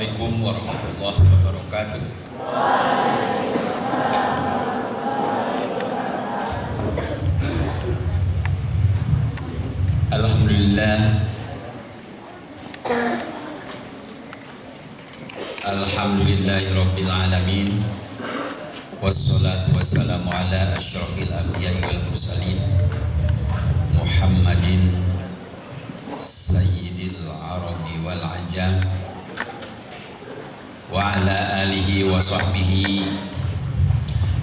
Assalamualaikum warahmatullahi wabarakatuh. Alhamdulillah, alhamdulillahirabbil alamin, wassalatu wassalamu ala asyrafil anbiya'i wal mursalin Muhammadin sayyidil arabi wal ajam wa ala alihi wa sahbihi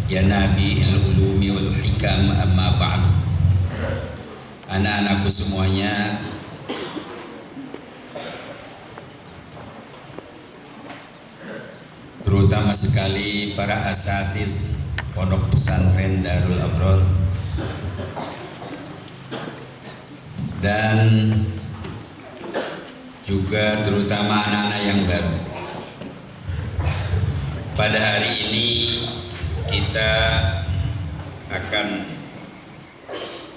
ya nabi'il ulumi wal hikam, amma ba'du. Anak-anakku semuanya, terutama sekali para asatid Pondok Pesantren Darul Abror dan juga terutama anak-anak yang baru. Pada hari ini kita akan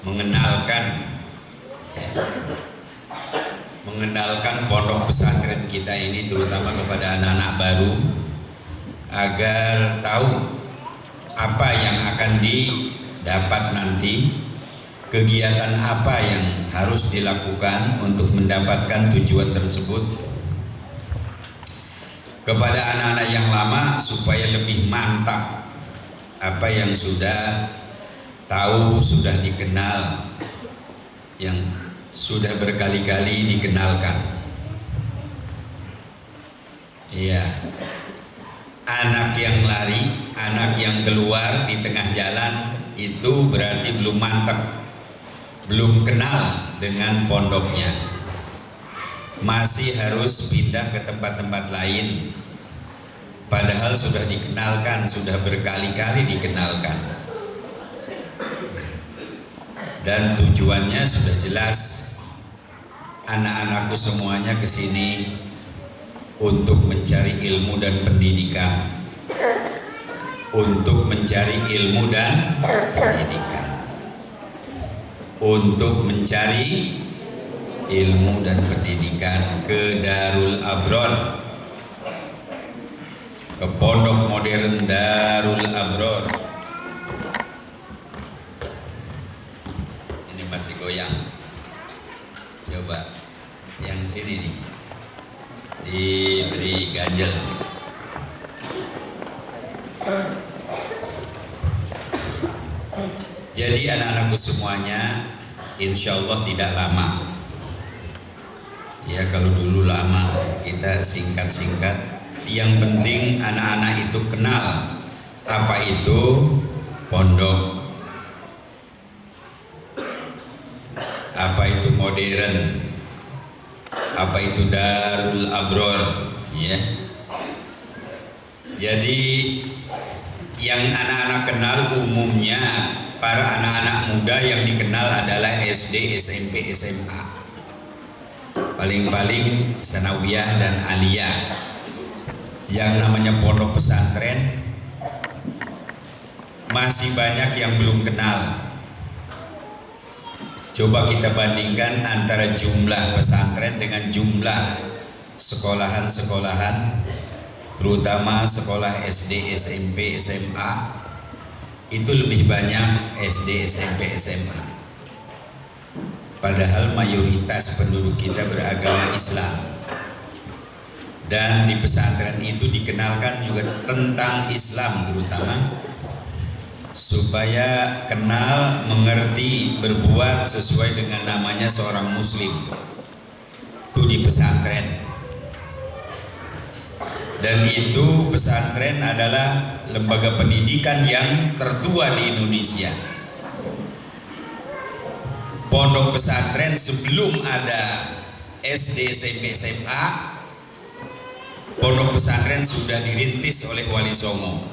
mengenalkan pondok pesantren kita ini, terutama kepada anak-anak baru, agar tahu apa yang akan didapat nanti, kegiatan apa yang harus dilakukan untuk mendapatkan tujuan tersebut. Kepada anak-anak yang lama supaya lebih mantap apa yang sudah tahu, sudah dikenal, yang sudah berkali-kali dikenalkan. Iya, anak yang lari, anak yang keluar di tengah jalan itu berarti belum mantap, belum kenal dengan pondoknya, masih harus pindah ke tempat-tempat lain, padahal sudah dikenalkan, sudah berkali-kali dikenalkan. Dan tujuannya sudah jelas, anak-anakku semuanya ke sini untuk mencari ilmu dan pendidikan, untuk mencari ilmu dan pendidikan, untuk mencari ilmu dan pendidikan ke Darul Abror, ke Pondok Modern Darul Abror. Masih goyang, coba yang sini nih diberi ganjel. Jadi anak-anakku semuanya, insya Allah tidak lama ya. Kalau dulu lama, kita singkat-singkat. Yang penting anak-anak itu kenal apa itu pondok, apa itu modern, apa itu Darul Abror, ya. Jadi yang anak-anak kenal umumnya, para anak-anak muda yang dikenal adalah SD, SMP, SMA, paling-paling sanawiyah dan aliyah. Yang namanya pondok pesantren masih banyak yang belum kenal. Coba kita bandingkan antara jumlah pesantren dengan jumlah sekolahan-sekolahan, terutama sekolah SD, SMP, SMA. Itu lebih banyak SD, SMP, SMA. Padahal mayoritas penduduk kita beragama Islam. Dan di pesantren itu dikenalkan juga tentang Islam, terutama supaya kenal, mengerti, berbuat sesuai dengan namanya seorang muslim. Itu di pesantren. Dan itu pesantren adalah lembaga pendidikan yang tertua di Indonesia. Pondok pesantren sebelum ada SD, SMP, SMA, pondok pesantren sudah dirintis oleh Wali Songo.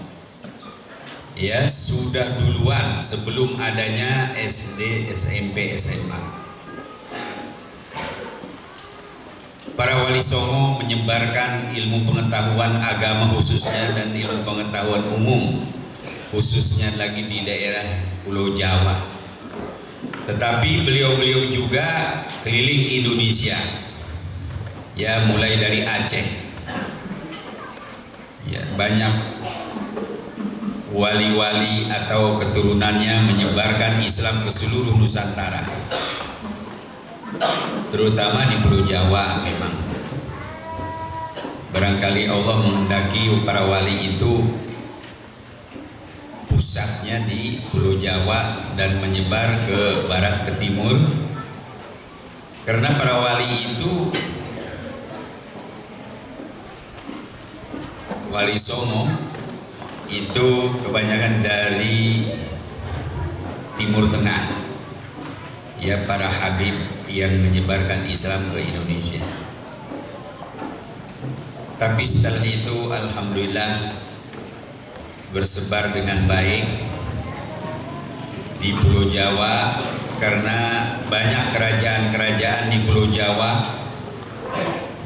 Ya, sudah duluan sebelum adanya SD, SMP, SMA. Para Wali Songo menyebarkan ilmu pengetahuan agama khususnya dan ilmu pengetahuan umum khususnya lagi di daerah Pulau Jawa. Tetapi beliau-beliau juga keliling Indonesia, ya, mulai dari Aceh, Ya, banyak wali-wali atau keturunannya menyebarkan Islam ke seluruh Nusantara, terutama di Pulau Jawa. Memang barangkali Allah menghendaki para wali itu pusatnya di Pulau Jawa dan menyebar ke barat, ke timur, karena para wali itu, Wali Songo itu kebanyakan dari Timur Tengah, ya, para habib yang menyebarkan Islam ke Indonesia. Tapi setelah itu alhamdulillah bersebar dengan baik di Pulau Jawa, karena banyak kerajaan-kerajaan di Pulau Jawa,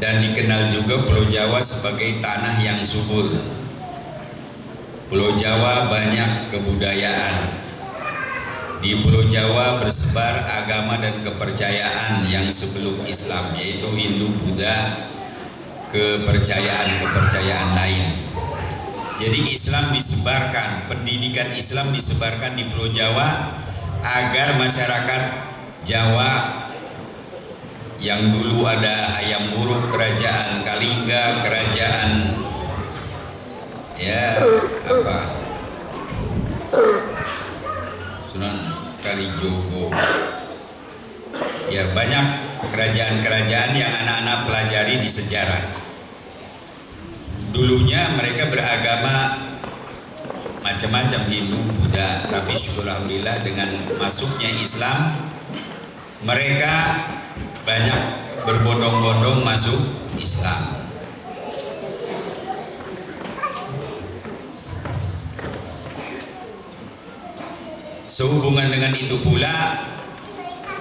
dan dikenal juga Pulau Jawa sebagai tanah yang subur. Pulau Jawa banyak kebudayaan. Di Pulau Jawa bersebar agama dan kepercayaan yang sebelum Islam, yaitu Hindu, Buddha, kepercayaan-kepercayaan lain. Jadi Islam disebarkan, pendidikan Islam disebarkan di Pulau Jawa agar masyarakat Jawa yang dulu ada Hayam Wuruk, kerajaan Kalingga, kerajaan Sunan Kalijogo, ya, banyak kerajaan-kerajaan yang anak-anak pelajari di sejarah. Dulunya mereka beragama macam-macam, Hindu, Buddha, tapi syukur alhamdulillah dengan masuknya Islam mereka banyak berbondong-bondong masuk Islam. Sehubungan dengan itu pula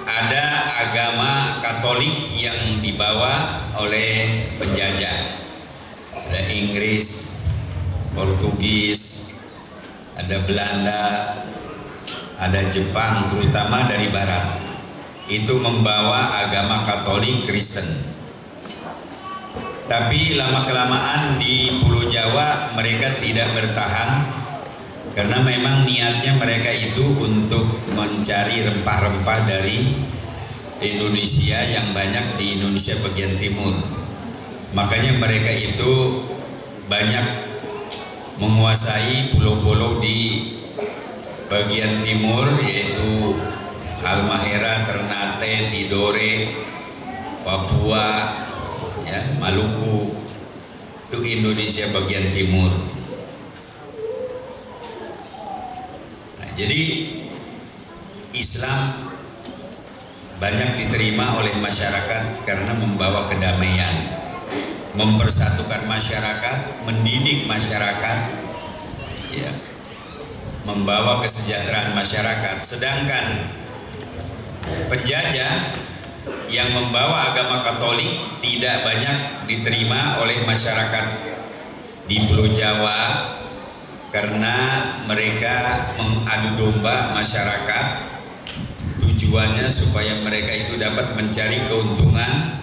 ada agama Katolik yang dibawa oleh penjajah. Ada Inggris, Portugis, ada Belanda, ada Jepang, terutama dari barat. Itu membawa agama Katolik Kristen. Tapi lama-kelamaan di Pulau Jawa mereka tidak bertahan, karena memang niatnya mereka itu untuk mencari rempah-rempah dari Indonesia yang banyak di Indonesia bagian timur. Makanya mereka itu banyak menguasai pulau-pulau di bagian timur, yaitu Halmahera, Ternate, Tidore, Papua, ya, Maluku, itu Indonesia bagian timur. Nah, jadi Islam banyak diterima oleh masyarakat karena membawa kedamaian, mempersatukan masyarakat, mendidik masyarakat, ya, membawa kesejahteraan masyarakat. Sedangkan penjajah yang membawa agama Katolik tidak banyak diterima oleh masyarakat di Pulau Jawa, karena mereka mengadu domba masyarakat. Tujuannya supaya mereka itu dapat mencari keuntungan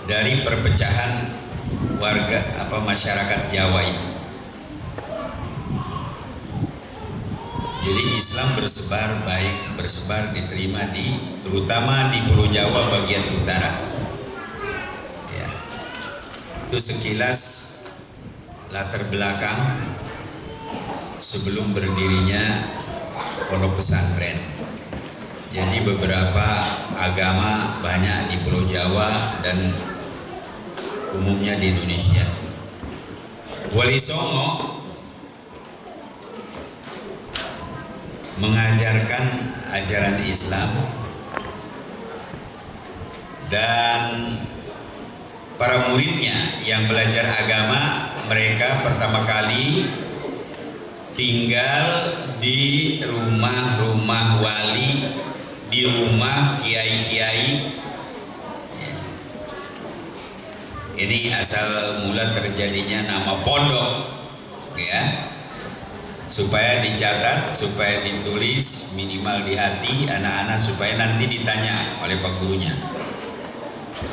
dari perpecahan warga masyarakat Jawa itu. Jadi Islam bersebar baik, bersebar diterima terutama di Pulau Jawa bagian utara. Ya. Itu sekilas latar belakang sebelum berdirinya pondok pesantren. Jadi beberapa agama banyak di Pulau Jawa dan umumnya di Indonesia. Wali Songo mengajarkan ajaran Islam, dan para muridnya yang belajar agama, mereka pertama kali tinggal di rumah-rumah wali, di rumah kiai-kiai. Ini asal mula terjadinya nama pondok, ya, supaya dicatat, supaya ditulis minimal di hati anak-anak, supaya nanti ditanya oleh pak gurunya.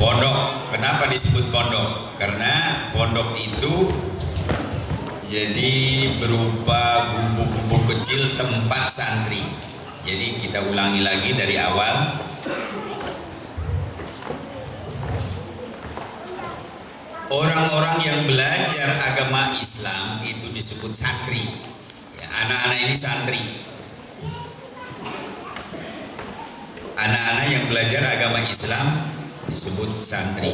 Pondok, kenapa disebut pondok? Karena pondok itu Jadi berupa gubuk-gubuk kecil tempat santri. Jadi kita ulangi lagi dari awal. Orang-orang yang belajar agama Islam itu disebut santri. Ya, anak-anak ini santri. Anak-anak yang belajar agama Islam disebut santri.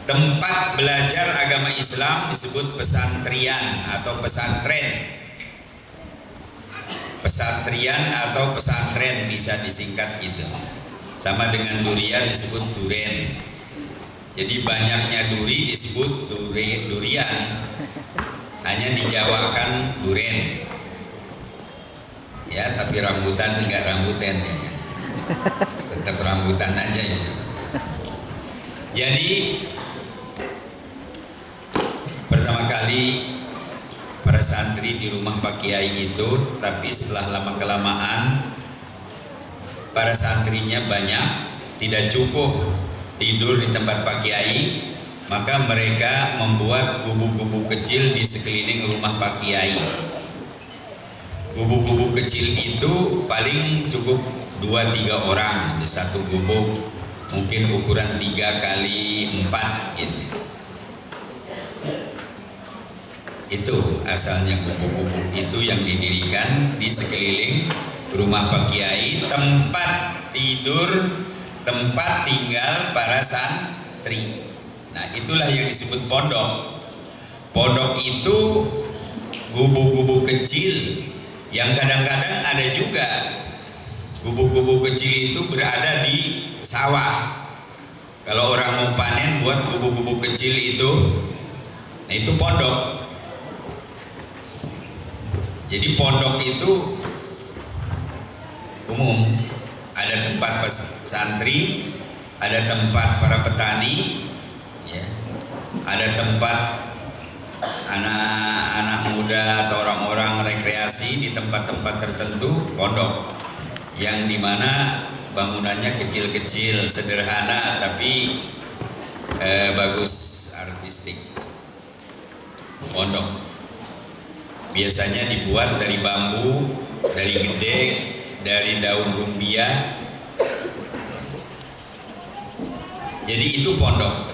Tempat belajar agama Islam disebut pesantrian atau pesantren. Pesantrian atau pesantren bisa disingkat gitu. Sama dengan durian disebut duren. Jadi banyaknya duri disebut durian. Hanya dijawakan duren. Ya, tapi rambutan enggak rambutan ya. Tetap rambutan aja itu. Jadi pertama kali para santri di rumah Pak Kiai itu, tapi setelah lama kelamaan para santrinya banyak, tidak cukup tidur di tempat Pak Kiai, maka mereka membuat gubuk-gubuk kecil di sekeliling rumah Pak Kiai. Gubuk-gubuk kecil itu paling cukup 2-3 orang, satu gubuk mungkin ukuran 3x4 gitu. Itu asalnya gubuk-gubuk itu yang didirikan di sekeliling rumah Pak Kiai, tempat tidur, tempat tinggal para santri. Nah, itulah yang disebut pondok. Pondok itu gubuk-gubuk kecil yang kadang-kadang ada juga gubuk-gubuk kecil itu berada di sawah. Kalau orang mau panen buat gubuk-gubuk kecil itu, nah itu pondok. Jadi pondok itu umum, ada tempat santri, ada tempat para petani, ya, ada tempat anak-anak muda atau orang-orang rekreasi di tempat-tempat tertentu, pondok, yang dimana bangunannya kecil-kecil, sederhana, tapi bagus, artistik. Pondok biasanya dibuat dari bambu, dari gedek, dari daun rumbia. Jadi itu pondok.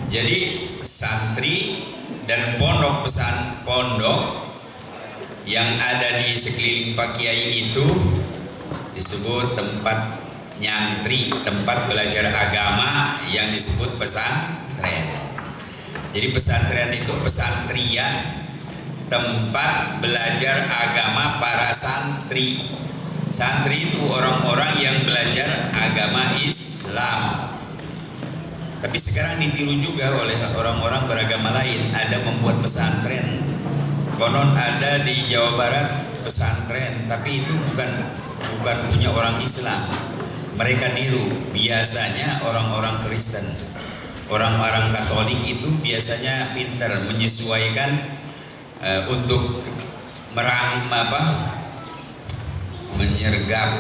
Jadi santri dan pondok yang ada di sekeliling Pak Kiai itu disebut tempat nyantri, tempat belajar agama yang disebut pesantren. Jadi pesantren itu pesantrian, tempat belajar agama para santri. Santri itu orang-orang yang belajar agama Islam. Tapi sekarang ditiru juga oleh orang-orang beragama lain. Ada membuat pesantren. Konon ada di Jawa Barat pesantren, tapi itu bukan punya orang Islam. Mereka niru. Biasanya orang-orang Kristen, orang-orang Katolik itu biasanya pintar menyesuaikan untuk menyergap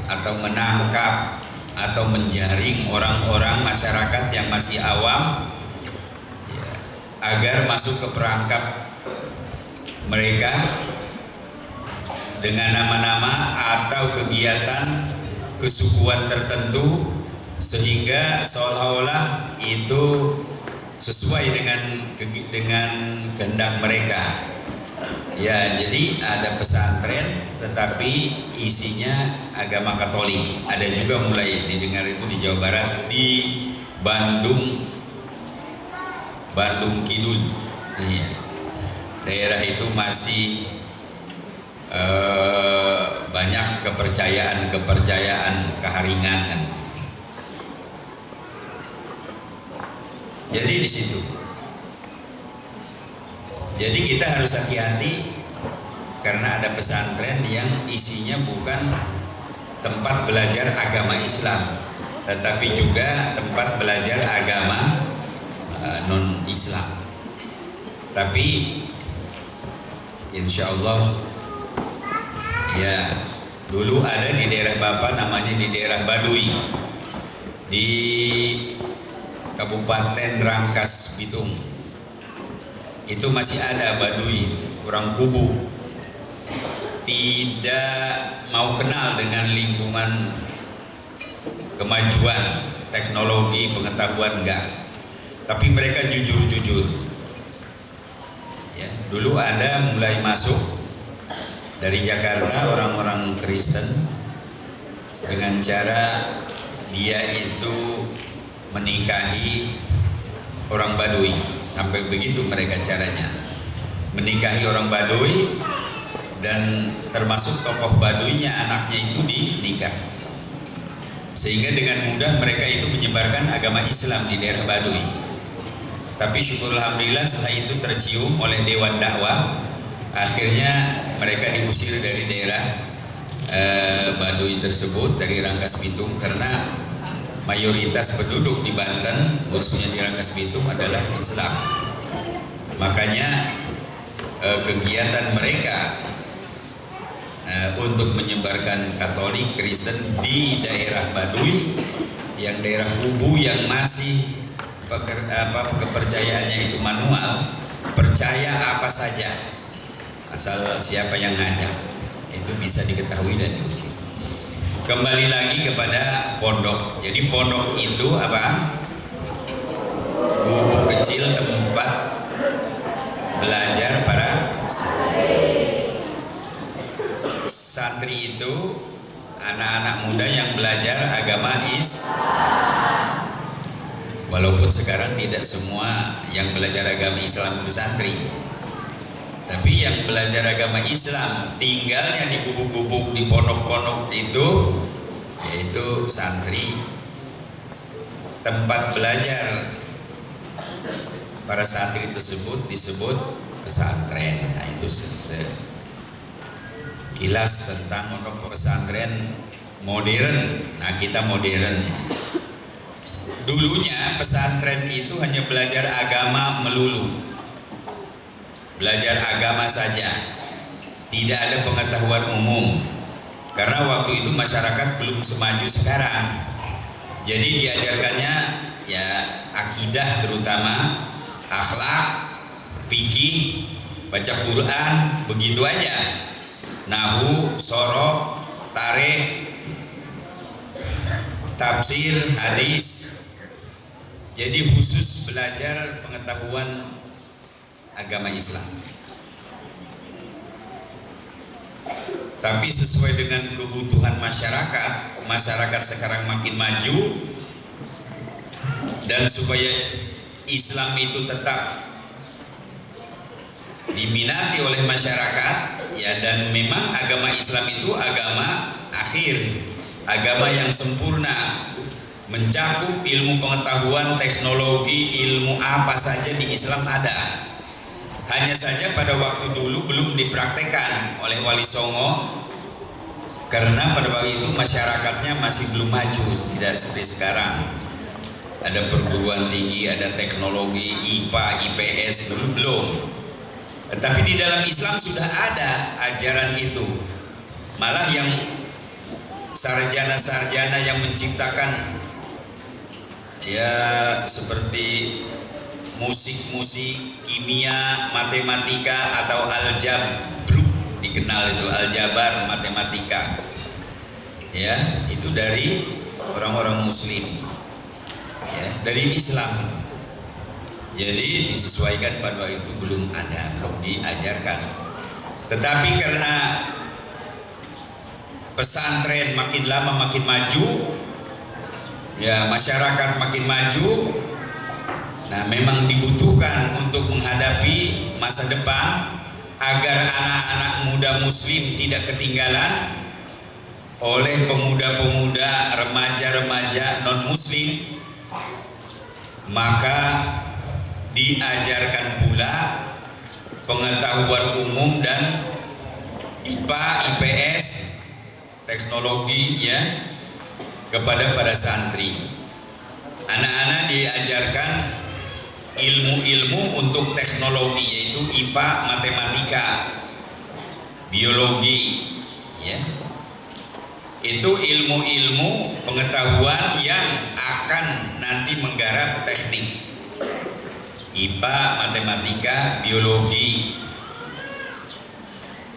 atau menangkap atau menjaring orang-orang masyarakat yang masih awam, ya, agar masuk ke perangkap mereka dengan nama-nama atau kegiatan kesukuan tertentu, sehingga seolah-olah itu sesuai dengan kehendak mereka. Ya, jadi ada pesantren tetapi isinya agama Katolik. Ada juga mulai didengar itu di Jawa Barat, di Bandung Kidul. Iya. Daerah itu masih banyak kepercayaan keharingan. Jadi di situ. Jadi kita harus hati-hati karena ada pesantren yang isinya bukan tempat belajar agama Islam, tetapi juga tempat belajar agama non-Islam. Tapi insya Allah, ya, dulu ada di daerah Bapak, namanya di daerah Baduy, di Kabupaten Rangkas Bitung. itu masih ada Baduy, orang kubu, tidak mau kenal dengan lingkungan kemajuan teknologi pengetahuan, enggak, tapi mereka jujur-jujur ya. Dulu ada mulai masuk dari Jakarta orang-orang Kristen dengan cara dia itu menikahi orang Baduy, sampai begitu mereka caranya menikahi orang Baduy, dan termasuk tokoh Baduynya anaknya itu dinikah, sehingga dengan mudah mereka itu menyebarkan agama Islam di daerah Baduy. Tapi syukur alhamdulillah setelah itu tercium oleh Dewan Dakwah, akhirnya mereka diusir dari daerah Baduy tersebut, dari Rangkas Bitung, karena mayoritas penduduk di Banten khususnya di Rangkas Bitung adalah Islam. Makanya kegiatan mereka untuk menyebarkan Katolik Kristen di daerah Baduy, yang daerah kubu yang masih kepercayaannya itu manual, percaya apa saja asal siapa yang ngajak itu bisa diketahui dan diusir. Kembali lagi kepada pondok. Jadi pondok itu apa? Gubuk kecil tempat belajar para santri, itu anak-anak muda yang belajar agama Islam. Walaupun sekarang tidak semua yang belajar agama Islam itu santri, tapi yang belajar agama Islam tinggalnya di gubuk-gubuk, di pondok-pondok itu, yaitu santri. Tempat belajar para santri tersebut disebut pesantren. Nah, itu kilas tentang pondok pesantren modern. Nah, kita modern. Dulunya pesantren itu hanya belajar agama melulu, belajar agama saja, tidak ada pengetahuan umum, karena waktu itu masyarakat belum semaju sekarang. Jadi diajarkannya ya akidah, terutama akhlak, fikih, baca Quran, begitu aja. Nahu, sorok, tarikh, tafsir, hadis. Jadi khusus belajar pengetahuan agama Islam. Tapi sesuai dengan kebutuhan masyarakat, masyarakat sekarang makin maju, dan supaya Islam itu tetap diminati oleh masyarakat, ya, dan memang agama Islam itu agama akhir, agama yang sempurna, mencakup ilmu pengetahuan, teknologi, ilmu apa saja di Islam ada. Hanya saja pada waktu dulu belum dipraktekkan oleh Wali Songo, karena pada waktu itu masyarakatnya masih belum maju, tidak seperti sekarang. Ada perguruan tinggi, ada teknologi, IPA, IPS, dulu belum. Tapi di dalam Islam sudah ada ajaran itu. Malah yang sarjana-sarjana yang menciptakan ya seperti musik-musik, kimia, matematika, atau aljabruk, dikenal itu aljabar, matematika, ya, itu dari orang-orang Muslim, ya, dari Islam. Jadi disesuaikan pada waktu itu belum ada, belum diajarkan. Tetapi karena pesantren makin lama makin maju, ya, masyarakat makin maju. Nah, memang dibutuhkan untuk menghadapi masa depan agar anak-anak muda Muslim tidak ketinggalan oleh pemuda-pemuda, remaja-remaja non-Muslim. Maka diajarkan pula pengetahuan umum dan IPA, IPS, teknologi, ya, kepada para santri. Anak-anak diajarkan ilmu-ilmu untuk teknologi, yaitu IPA, matematika, biologi, ya. Itu ilmu-ilmu pengetahuan yang akan nanti menggarap teknik. IPA, matematika, biologi,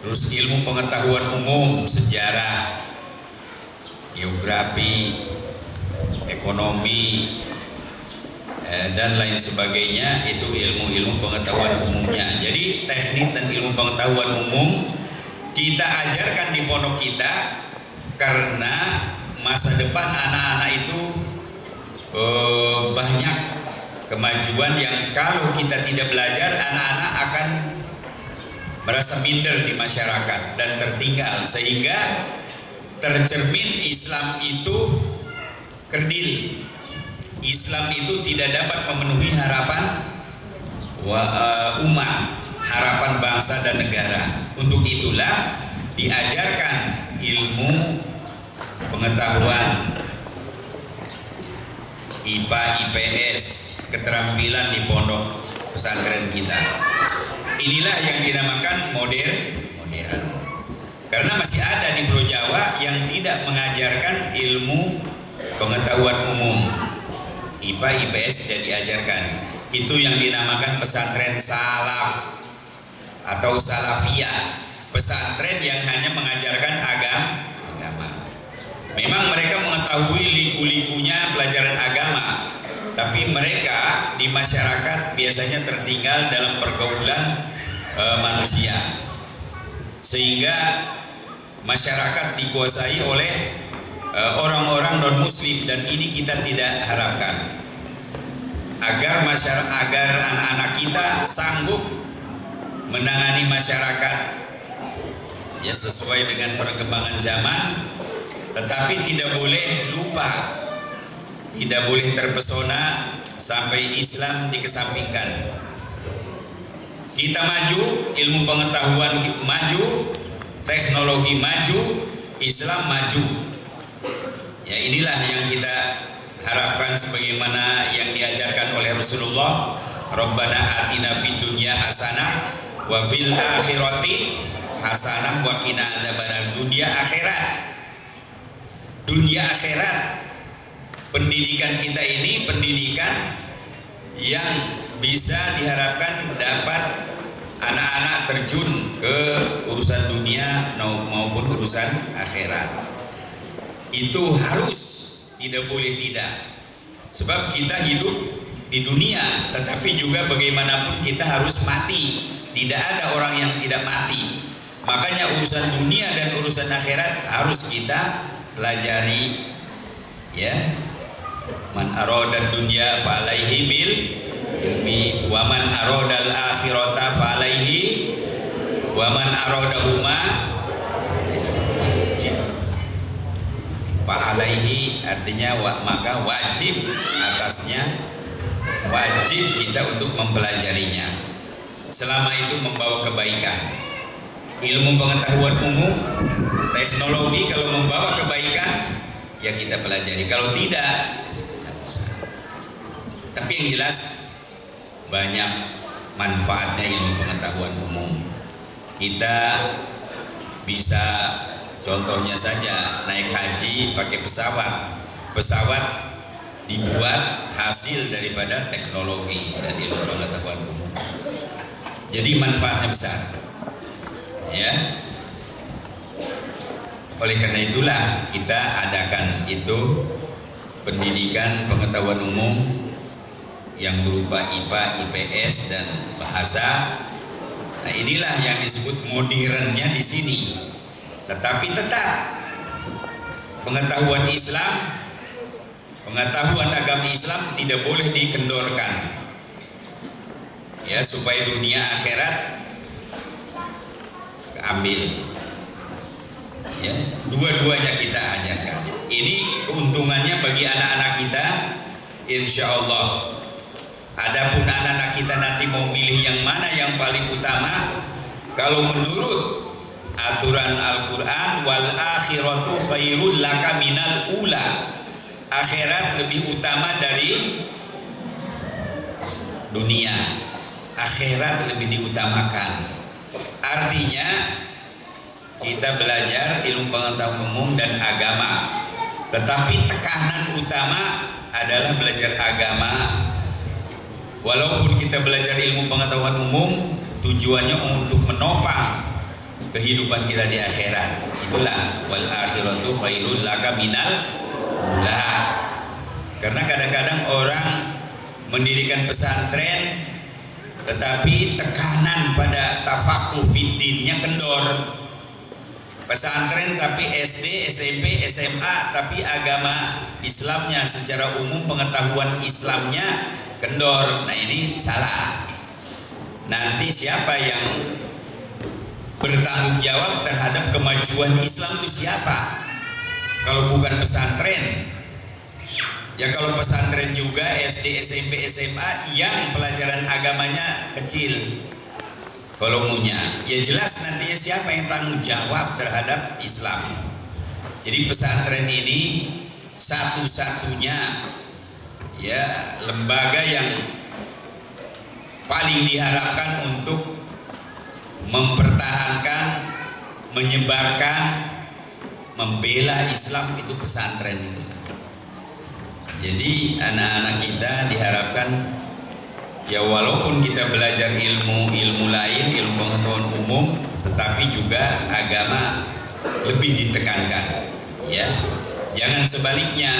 terus ilmu pengetahuan umum, sejarah, geografi, ekonomi, dan lain sebagainya. Itu ilmu-ilmu pengetahuan umumnya. Jadi teknik dan ilmu pengetahuan umum kita ajarkan di pondok kita karena masa depan anak-anak itu banyak kemajuan yang kalau kita tidak belajar, anak-anak akan merasa minder di masyarakat dan tertinggal, sehingga tercermin Islam itu kerdil. Islam itu tidak dapat memenuhi harapan umat, harapan bangsa dan negara. Untuk itulah diajarkan ilmu pengetahuan IPA, IPS, keterampilan di pondok pesantren kita. Inilah yang dinamakan modern. Karena masih ada di Pulau Jawa yang tidak mengajarkan ilmu pengetahuan umum. IPA, IPS tidak diajarkan. Itu yang dinamakan pesantren salaf atau salafiyah. Pesantren yang hanya mengajarkan agama. Memang mereka mengetahui liku-likunya pelajaran agama, tapi mereka di masyarakat biasanya tertinggal dalam pergaulan manusia, sehingga masyarakat dikuasai oleh orang-orang non-muslim, dan ini kita tidak harapkan. Agar anak-anak kita sanggup menangani masyarakat ya sesuai dengan perkembangan zaman, tetapi tidak boleh lupa, tidak boleh terpesona sampai Islam dikesampingkan. Kita maju, ilmu pengetahuan maju, teknologi maju, Islam maju. Ya, inilah yang kita harapkan sebagaimana yang diajarkan oleh Rasulullah. Rabbana atina fid dunya hasanah wa fil akhirati hasanah wa qina adzabannar. Dunia akhirat, pendidikan kita ini pendidikan yang bisa diharapkan dapat anak-anak terjun ke urusan dunia maupun urusan akhirat. Itu harus, tidak boleh tidak. Sebab kita hidup di dunia, tetapi juga bagaimanapun kita harus mati. Tidak ada orang yang tidak mati. Makanya urusan dunia dan urusan akhirat harus kita pelajari, ya. Man aradad dunya fa alaihi bil ilmi wa man aradal akhirata fa alaihi wa man aradahuma fa alaihi, artinya maka wajib atasnya, wajib kita untuk mempelajarinya selama itu membawa kebaikan. Ilmu pengetahuan umum, teknologi kalau membawa kebaikan ya kita pelajari, kalau tidak usah. Tapi yang jelas banyak manfaatnya ilmu pengetahuan umum. Kita bisa, contohnya saja, naik haji pakai pesawat dibuat hasil daripada teknologi dan ilmu pengetahuan umum. Jadi manfaatnya besar, ya. Oleh karena itulah kita adakan itu pendidikan pengetahuan umum yang berupa IPA, IPS dan bahasa. Nah, inilah yang disebut modernnya di sini. Tetapi tetap pengetahuan Islam, pengetahuan agama Islam tidak boleh dikendorkan. Ya, supaya dunia akhirat keambil. Ya, dua-duanya kita ajarkan. Ini keuntungannya bagi anak-anak kita, insya Allah. Adapun anak-anak kita nanti mau milih yang mana yang paling utama, kalau menurut aturan Al-Quran, wal akhiratu khairul laka minal ula, akhirat lebih utama dari dunia. Akhirat lebih diutamakan. Artinya kita belajar ilmu pengetahuan umum dan agama, tetapi tekanan utama adalah belajar agama. Walaupun kita belajar ilmu pengetahuan umum, tujuannya untuk menopang kehidupan kita di akhirat. Itulah wal akhiratu khairul laka minal ula. Karena kadang-kadang orang mendirikan pesantren tetapi tekanan pada tafakuh fiddinnya kendor. Pesantren tapi SD, SMP, SMA tapi agama Islamnya secara umum, pengetahuan Islamnya kendor. Nah ini salah. Nanti siapa yang bertanggung jawab terhadap kemajuan Islam itu siapa? Kalau bukan pesantren. Ya kalau pesantren juga SD, SMP, SMA yang pelajaran agamanya kecil volumenya, ya jelas nantinya siapa yang tanggung jawab terhadap Islam. Jadi pesantren ini satu-satunya ya lembaga yang paling diharapkan untuk mempertahankan, menyebarkan, membela Islam, itu pesantren itu. Jadi anak-anak kita diharapkan ya walaupun kita belajar ilmu lain, ilmu pengetahuan umum, tetapi juga agama lebih ditekankan. Ya, jangan sebaliknya.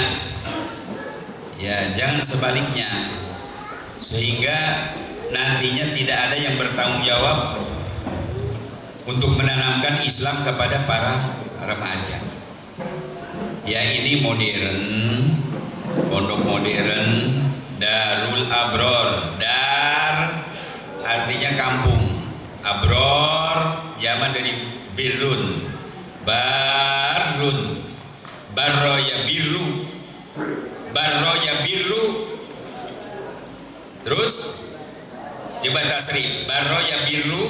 Ya, jangan sebaliknya. Sehingga nantinya tidak ada yang bertanggung jawab untuk menanamkan Islam kepada para remaja. Ya ini modern, pondok modern, Darul Abror. Dar artinya kampung, Abror zaman dari birrun, barrun, barro ya biru, barro ya biru. Terus coba tasrif, barro ya biru,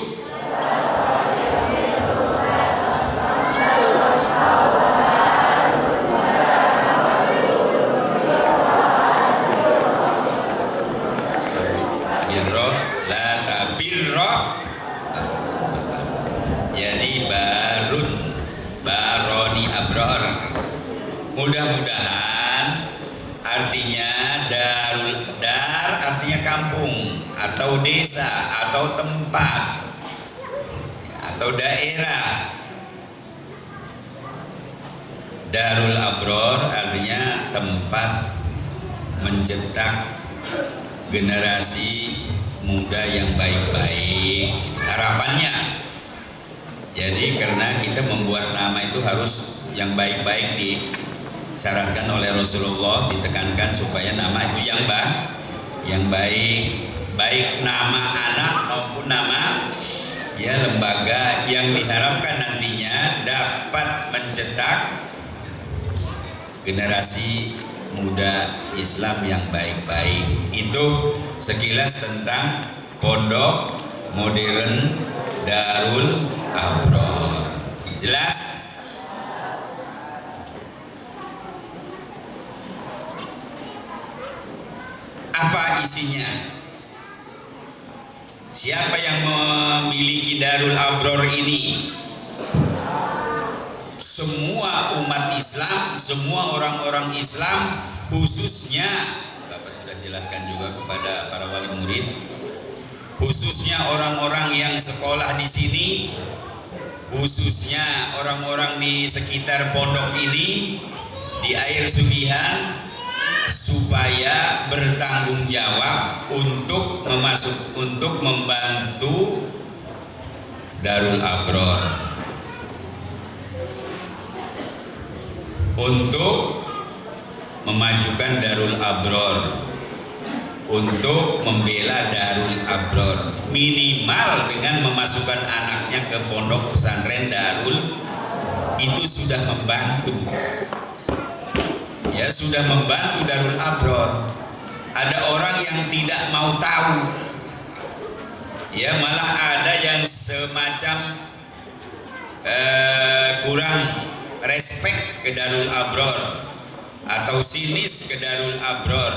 birro lata birro. Jadi barun, baroni abror. Mudah-mudahan artinya dar artinya kampung atau desa atau tempat atau daerah. Darul Abror artinya tempat mencetak generasi muda yang baik-baik, harapannya. Jadi karena kita membuat nama itu harus yang baik-baik, disyaratkan oleh Rasulullah, ditekankan supaya nama itu yang baik, baik nama anak maupun nama ya lembaga yang diharapkan nantinya dapat mencetak generasi muda Islam yang baik-baik. Itu sekilas tentang pondok modern Darul Abror. Jelas? Apa isinya? Siapa yang memiliki Darul Abror ini? Semua umat Islam, semua orang-orang Islam, khususnya Bapak sudah jelaskan juga kepada para wali murid, khususnya orang-orang yang sekolah di sini, khususnya orang-orang di sekitar pondok ini, di Air Sugihan, supaya bertanggung jawab untuk membantu Darul Abror, untuk memajukan Darul Abror, untuk membela Darul Abror, minimal dengan memasukkan anaknya ke pondok pesantren Darul itu sudah membantu. Ya sudah membantu Darul Abror. Ada orang yang tidak mau tahu, ya malah ada yang semacam kurang respect ke Darul Abror atau sinis ke Darul Abror.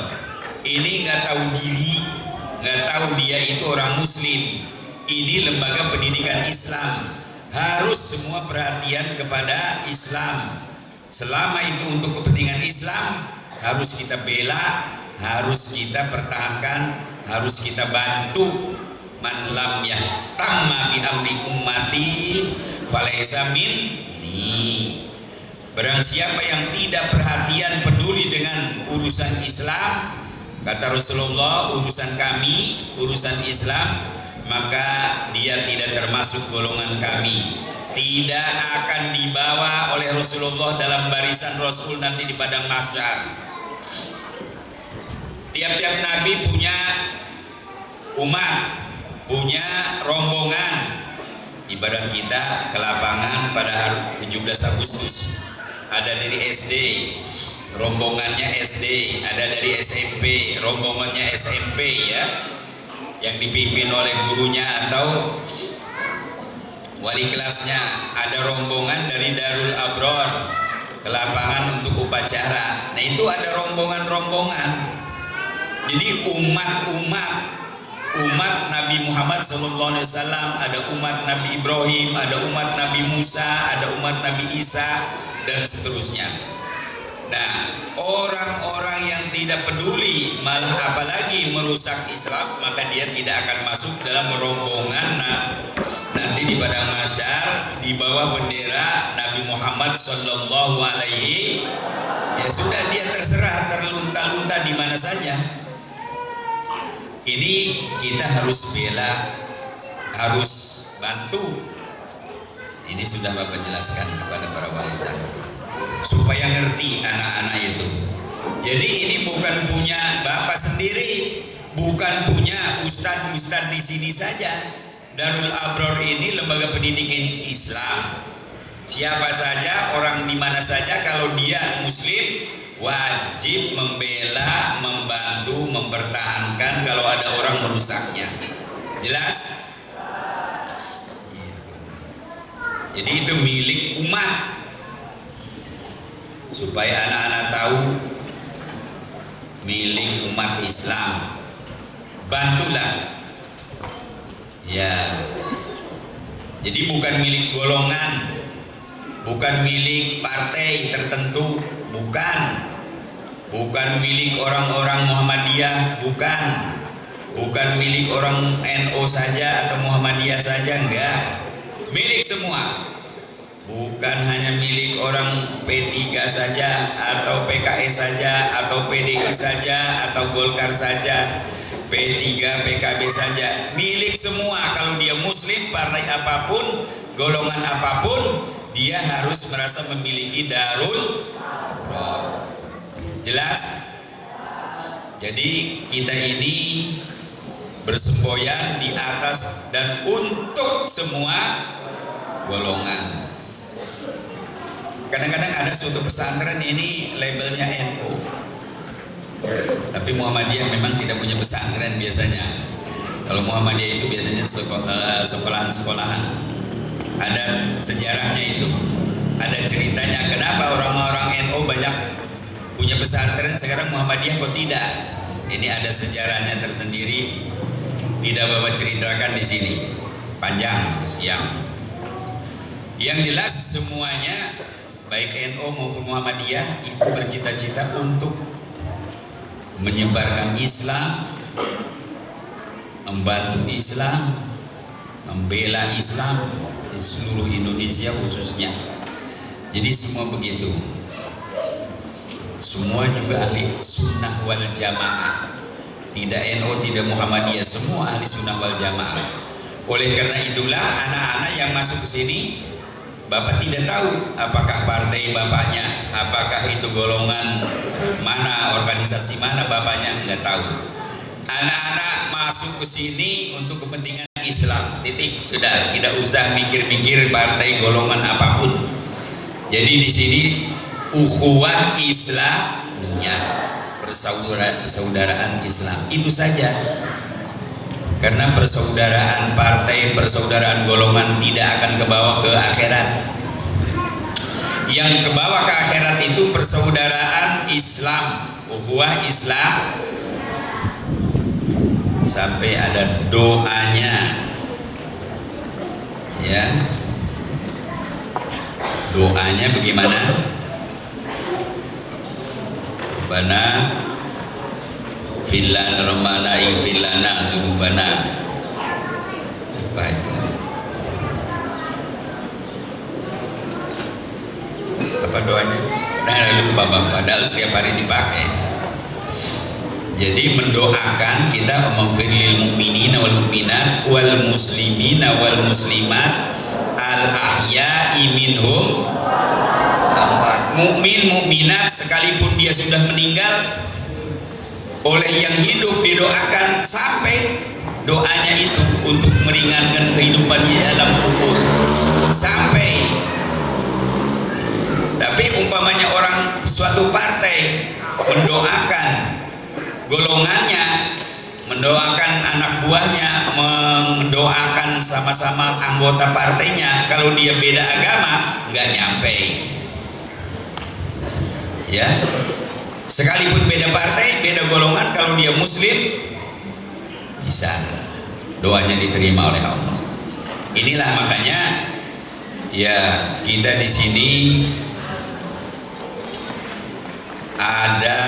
Ini nggak tahu diri, nggak tahu dia itu orang Muslim. Ini lembaga pendidikan Islam, harus semua perhatian kepada Islam. Selama itu untuk kepentingan Islam, harus kita bela, harus kita pertahankan, harus kita bantu. Man lam yahtamma bi amri ummati falaisa minni. Barang siapa yang tidak perhatian peduli dengan urusan Islam, kata Rasulullah, urusan kami, urusan Islam, maka dia tidak termasuk golongan kami. Tidak akan dibawa oleh Rasulullah dalam barisan Rasul nanti di padang mahsyar. Tiap-tiap nabi punya umat, punya rombongan. Ibarat kita ke lapangan pada hari 17 Agustus, ada dari SD, rombongannya SD, ada dari SMP, rombongannya SMP ya, yang dipimpin oleh gurunya atau wali kelasnya. Ada rombongan dari Darul Abror ke lapangan untuk upacara. Nah itu ada rombongan-rombongan. Jadi umat Nabi Muhammad SAW, ada umat Nabi Ibrahim, ada umat Nabi Musa, ada umat Nabi Isa, dan seterusnya. Nah, orang-orang yang tidak peduli, malah apalagi merusak Islam, maka dia tidak akan masuk dalam rombongan. Nanti di padang mahsyar di bawah bendera Nabi Muhammad SAW. Ya sudah, dia terserah terlunta-lunta di mana saja. Ini kita harus bela, harus bantu. Ini sudah Bapak jelaskan kepada para warisan supaya ngerti anak-anak itu. Jadi ini bukan punya Bapak sendiri, bukan punya ustadz-ustadz di sini saja. Darul Abror ini lembaga pendidikan Islam. Siapa saja, orang di mana saja, kalau dia Muslim wajib membela, membantu, mempertahankan kalau ada orang merusaknya. Jelas? Gitu. Jadi itu milik umat. Supaya anak-anak tahu milik umat Islam. Bantulah. Ya. Jadi bukan milik golongan, bukan milik partai tertentu, bukan. Bukan milik orang-orang Muhammadiyah, bukan milik orang NU saja atau Muhammadiyah saja, enggak. Milik semua. Bukan hanya milik orang P3 saja atau PKS saja atau PDI saja atau Golkar saja, P3, PKB saja. Milik semua. Kalau dia Muslim, partai apapun, golongan apapun, dia harus merasa memiliki Darul Abror. Jelas? Jadi kita ini bersemboyan di atas dan untuk semua golongan. Kadang-kadang ada suatu pesantren ini labelnya NU, tapi Muhammadiyah memang tidak punya pesantren biasanya. Kalau Muhammadiyah itu biasanya sekolahan-sekolahan. Ada sejarahnya itu, ada ceritanya kenapa orang-orang NU banyak punya pesantren, sekarang Muhammadiyah kok tidak. Ini ada sejarahnya tersendiri, tidak Bapak ceritakan di sini, panjang siang. Yang jelas semuanya baik NU maupun Muhammadiyah itu bercita-cita untuk menyebarkan Islam, membantu Islam, membela Islam di seluruh Indonesia khususnya. Jadi semua begitu. Semua juga ahli sunnah wal jamaah. Tidak NU, tidak Muhammadiyah, semua ahli sunnah wal jamaah. Oleh karena itulah anak-anak yang masuk ke sini, Bapak tidak tahu apakah partai bapaknya, apakah itu golongan mana, organisasi mana bapaknya, nggak tahu. Anak-anak masuk ke sini untuk kepentingan Islam, titik, sudah, tidak usah mikir-mikir partai golongan apapun. Jadi di sini ukhuwah Islamnya, persaudaraan Islam, itu saja. Karena persaudaraan partai, persaudaraan golongan tidak akan kebawa ke akhirat. Yang kebawa ke akhirat itu persaudaraan Islam, ukhuwah Islam. Sampai ada doanya, ya. Doanya bagaimana? Rabbana Filan Romana Filana Tunubana. Apa itu? Apa doanya? Nah, lupa Bapak, padahal setiap hari dipakai. Jadi mendoakan kita memfirlil mu'minina wal mu'minat wal muslimina wal muslimat al ahya'i minhum, mukmin mukminat sekalipun dia sudah meninggal, oleh yang hidup didoakan sampai doanya itu untuk meringankan kehidupan di dalam kubur sampai. Tapi umpamanya orang suatu partai mendoakan golongannya, mendoakan anak buahnya, mendoakan sama-sama anggota partainya, kalau dia beda agama nggak nyampe. Ya, sekalipun beda partai, beda golongan, kalau dia muslim bisa doanya diterima oleh Allah. Inilah makanya ya kita di sini ada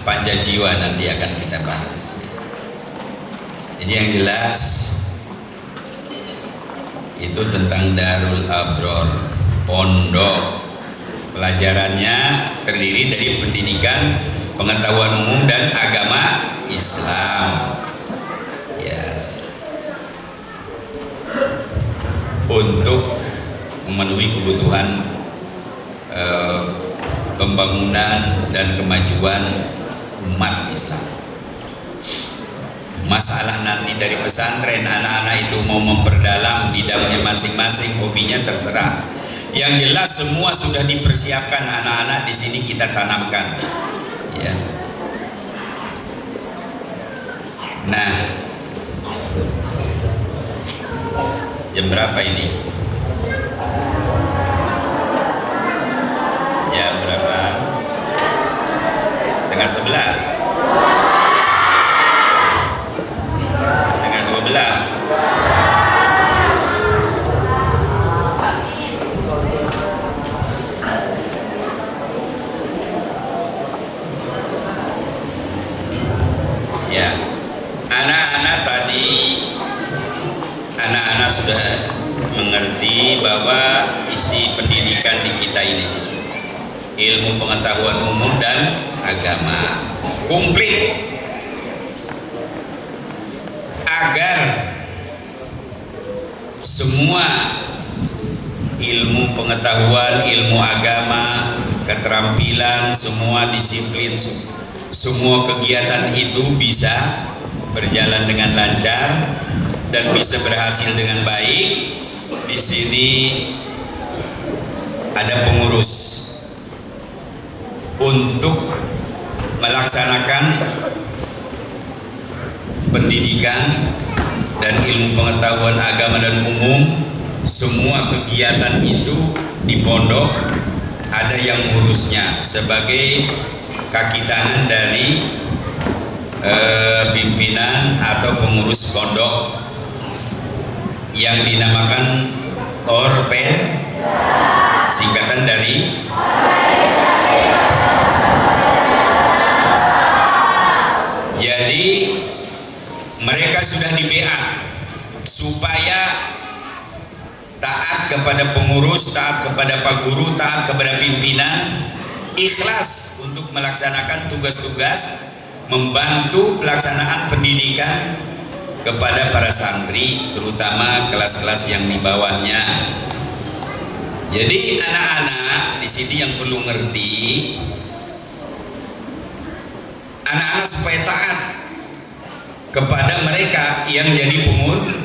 pancajiwa, nanti akan kita bahas. Jadi yang jelas itu tentang Darul Abror, pondok. Pelajarannya terdiri dari pendidikan, pengetahuan umum dan agama Islam. Yes. Untuk memenuhi kebutuhan pembangunan dan kemajuan umat Islam. Masalah nanti dari pesantren, anak-anak itu mau memperdalam bidangnya masing-masing, hobinya terserah. Yang jelas semua sudah dipersiapkan anak-anak di sini, kita tanamkan. Ya. Nah, jam berapa ini? Jam berapa? 10:30. 11:30. Ya, anak-anak tadi, anak-anak sudah mengerti bahwa isi pendidikan di kita ini ilmu pengetahuan umum dan agama komplit, agar semua ilmu pengetahuan, ilmu agama, keterampilan, semua disiplin, semua kegiatan itu bisa berjalan dengan lancar dan bisa berhasil dengan baik. Di sini ada pengurus untuk melaksanakan pendidikan dan ilmu pengetahuan agama dan umum. Semua kegiatan itu di pondok ada yang ngurusnya sebagai kaki tangan dari pimpinan atau pengurus pondok yang dinamakan Orpen, singkatan dari jadi mereka sudah di BA supaya taat kepada pengurus, taat kepada pak guru, taat kepada pimpinan, ikhlas untuk melaksanakan tugas-tugas membantu pelaksanaan pendidikan kepada para santri, terutama kelas-kelas yang di bawahnya. Jadi anak-anak di sini yang perlu ngerti, anak-anak supaya taat kepada mereka yang jadi pengurus.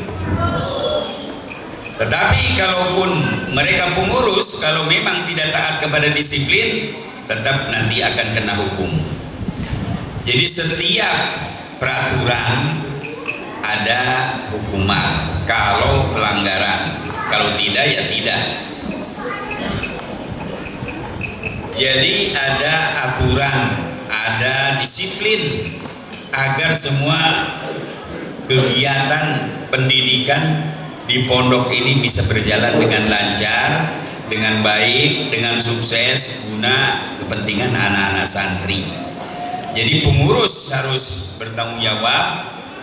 Tetapi kalaupun mereka pengurus, kalau memang tidak taat kepada disiplin, tetap nanti akan kena hukum. Jadi setiap peraturan ada hukuman kalau pelanggaran, kalau tidak ya tidak. Jadi ada aturan, ada disiplin agar semua kegiatan pendidikan di pondok ini bisa berjalan dengan lancar, dengan baik, dengan sukses, guna kepentingan anak-anak santri. Jadi pengurus harus bertanggung jawab,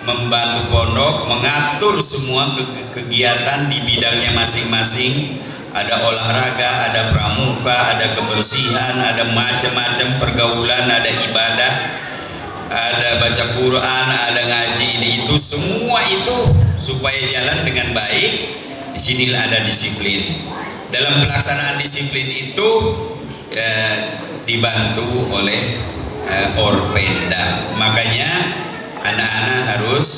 membantu pondok, mengatur semua kegiatan di bidangnya masing-masing. Ada olahraga, ada pramuka, ada kebersihan, ada macam-macam pergaulan, ada ibadah, ada baca Quran, ada ngaji, ini itu semua itu supaya jalan dengan baik. Di sini ada disiplin. Dalam pelaksanaan disiplin itu dibantu oleh Orpenda. Makanya anak-anak harus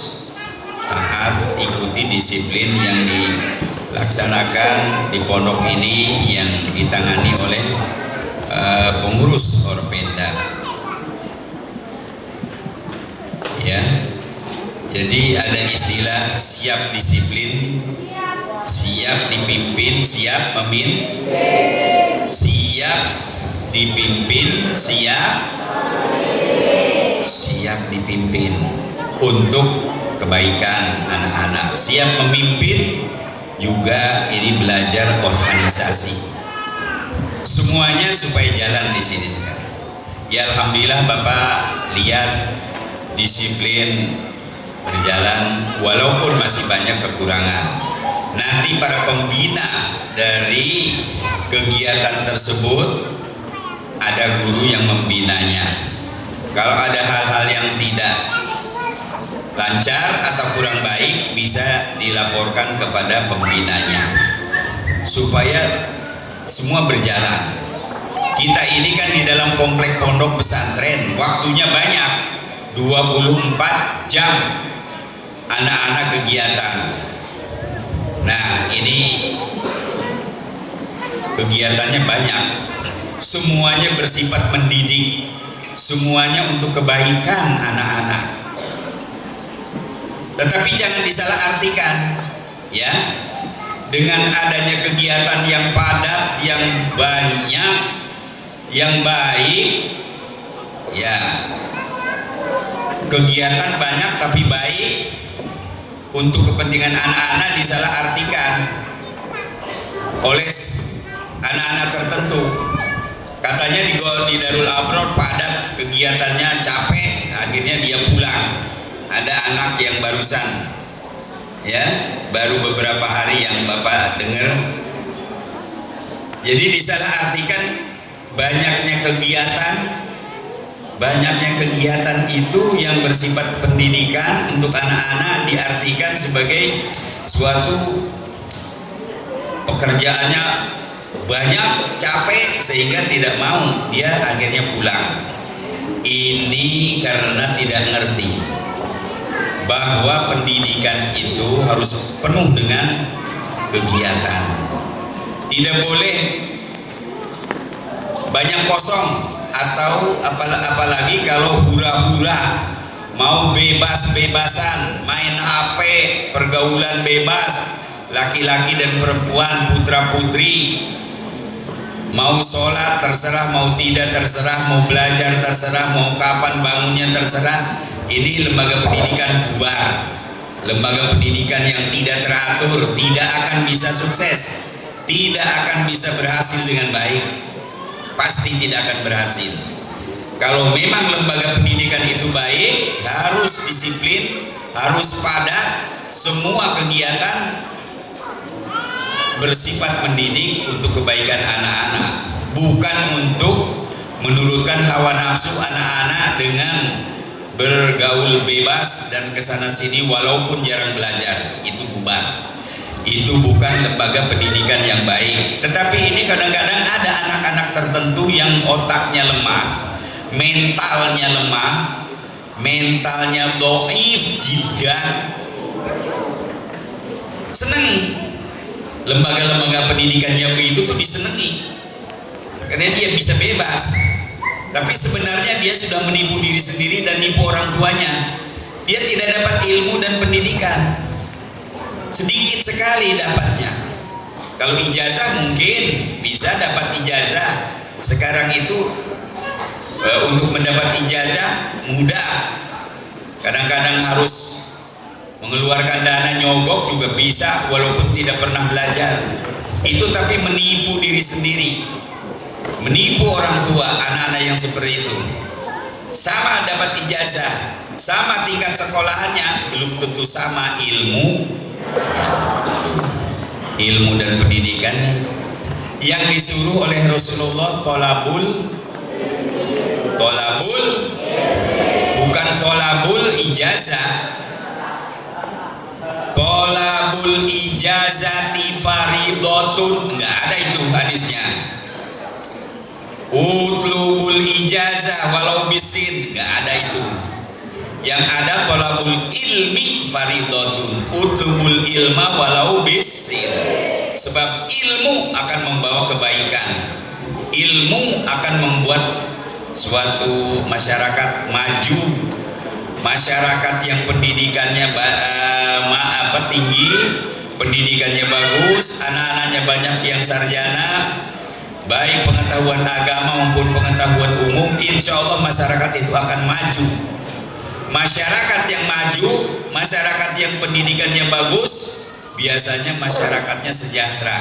taat ikuti disiplin yang dilaksanakan di pondok ini yang ditangani oleh pengurus Orpenda. Ya, jadi ada istilah siap disiplin, siap dipimpin, siap memimpin, siap dipimpin, siap dipimpin untuk kebaikan anak-anak. Siap memimpin juga ini belajar organisasi. Semuanya supaya jalan di sini sekarang. Ya alhamdulillah Bapak lihat disiplin berjalan walaupun masih banyak kekurangan. Nanti para pembina dari kegiatan tersebut ada guru yang membinanya. Kalau ada hal-hal yang tidak lancar atau kurang baik bisa dilaporkan kepada pembinanya supaya semua berjalan. Kita ini kan di dalam komplek pondok pesantren, waktunya banyak, 24 jam anak-anak kegiatan. Nah ini kegiatannya banyak, semuanya bersifat mendidik, semuanya untuk kebaikan anak-anak. Tetapi jangan disalahartikan, ya, dengan adanya kegiatan yang padat, yang banyak, yang baik, ya, kegiatan banyak tapi baik untuk kepentingan anak-anak disalahartikan oleh anak-anak tertentu. Katanya di Darul Abror padat kegiatannya, capek, akhirnya dia pulang. Ada anak yang barusan, ya, baru beberapa hari yang Bapak dengar. Jadi disalahartikan banyaknya kegiatan itu yang bersifat pendidikan untuk anak-anak diartikan sebagai suatu pekerjaannya banyak, capek sehingga tidak mau, dia akhirnya pulang. Ini karena tidak ngerti bahwa pendidikan itu harus penuh dengan kegiatan. Tidak boleh banyak kosong, atau apalagi kalau hura-hura mau bebas-bebasan, main HP, pergaulan bebas, laki-laki dan perempuan, putra-putri, mau sholat terserah, mau tidak terserah, mau belajar terserah, mau kapan bangunnya terserah. Ini lembaga pendidikan bubar. Lembaga pendidikan yang tidak teratur tidak akan bisa sukses, tidak akan bisa berhasil dengan baik, pasti tidak akan berhasil. Kalau memang lembaga pendidikan itu baik, harus disiplin, harus padat, semua kegiatan bersifat mendidik untuk kebaikan anak-anak, bukan untuk menurutkan hawa nafsu anak-anak dengan bergaul bebas dan kesana sini walaupun jarang belajar. Itu bubar. Itu bukan lembaga pendidikan yang baik. Tetapi ini kadang-kadang ada anak-anak tertentu yang otaknya lemah, mentalnya dhaif jiddan. Seneng lembaga-lembaga pendidikan yang begitu tuh disenangi karena dia bisa bebas. Tapi sebenarnya dia sudah menipu diri sendiri dan nipu orang tuanya. Dia tidak dapat ilmu dan pendidikan, sedikit sekali dapatnya. Kalau ijazah mungkin bisa dapat ijazah. Sekarang itu untuk mendapat ijazah mudah. Kadang-kadang harus mengeluarkan dana nyogok juga bisa walaupun tidak pernah belajar. Itu tapi menipu diri sendiri, menipu orang tua, anak-anak yang seperti itu. sama dapat ijazah, sama tingkat sekolahannya, belum tentu sama ilmu dan pendidikannya. Yang disuruh oleh Rasulullah tolabul, bukan tolabul ijazah. Tolabul ijazati faridotun, nggak ada itu hadisnya. Utlubul ijazah walau bisin, nggak ada itu. Yang ada tolabul ilmi faridotun, utlubul ilma walau bisin. Sebab ilmu akan membawa kebaikan, ilmu akan membuat suatu masyarakat maju, masyarakat yang pendidikannya tinggi, pendidikannya bagus, anak-anaknya banyak yang sarjana, baik pengetahuan agama maupun pengetahuan umum, insya Allah masyarakat itu akan maju. Masyarakat yang maju, masyarakat yang pendidikannya bagus, biasanya masyarakatnya sejahtera.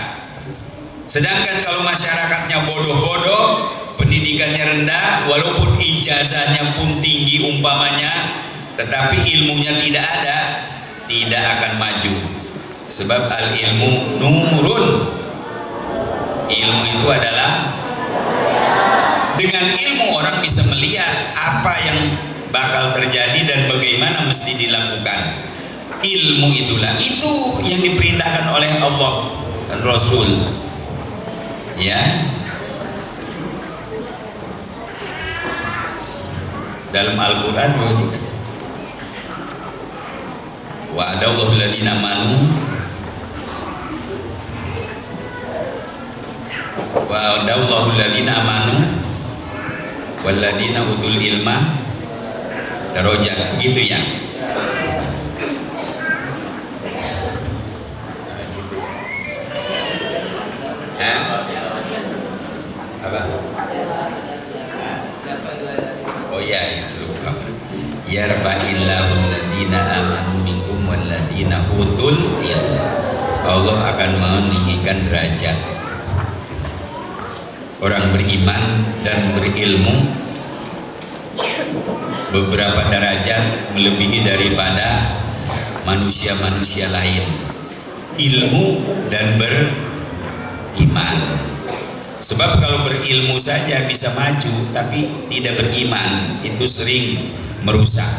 Sedangkan kalau masyarakatnya bodoh-bodoh, pendidikannya rendah, walaupun ijazahnya pun tinggi umpamanya, tetapi ilmunya tidak ada, tidak akan maju. Sebab al ilmu nurun, ilmu itu adalah, dengan ilmu orang bisa melihat apa yang bakal terjadi dan bagaimana mesti dilakukan. Ilmu itulah, itu yang diperintahkan oleh Allah dan Rasul, ya. Dalam Al-Quran wa'adallahu alladhina amanu wa'adallahu alladhina amanu walladhina utul ilma darajat, begitu ya. Apa? Oh iya, lupa. Yarfa'illahu alladhina amanu minkum walladhina utul ilma. Allah akan meninggikan derajat orang beriman dan berilmu beberapa derajat melebihi daripada manusia-manusia lain. Ilmu dan beriman. Sebab kalau berilmu saja bisa maju, tapi tidak beriman itu sering merusak.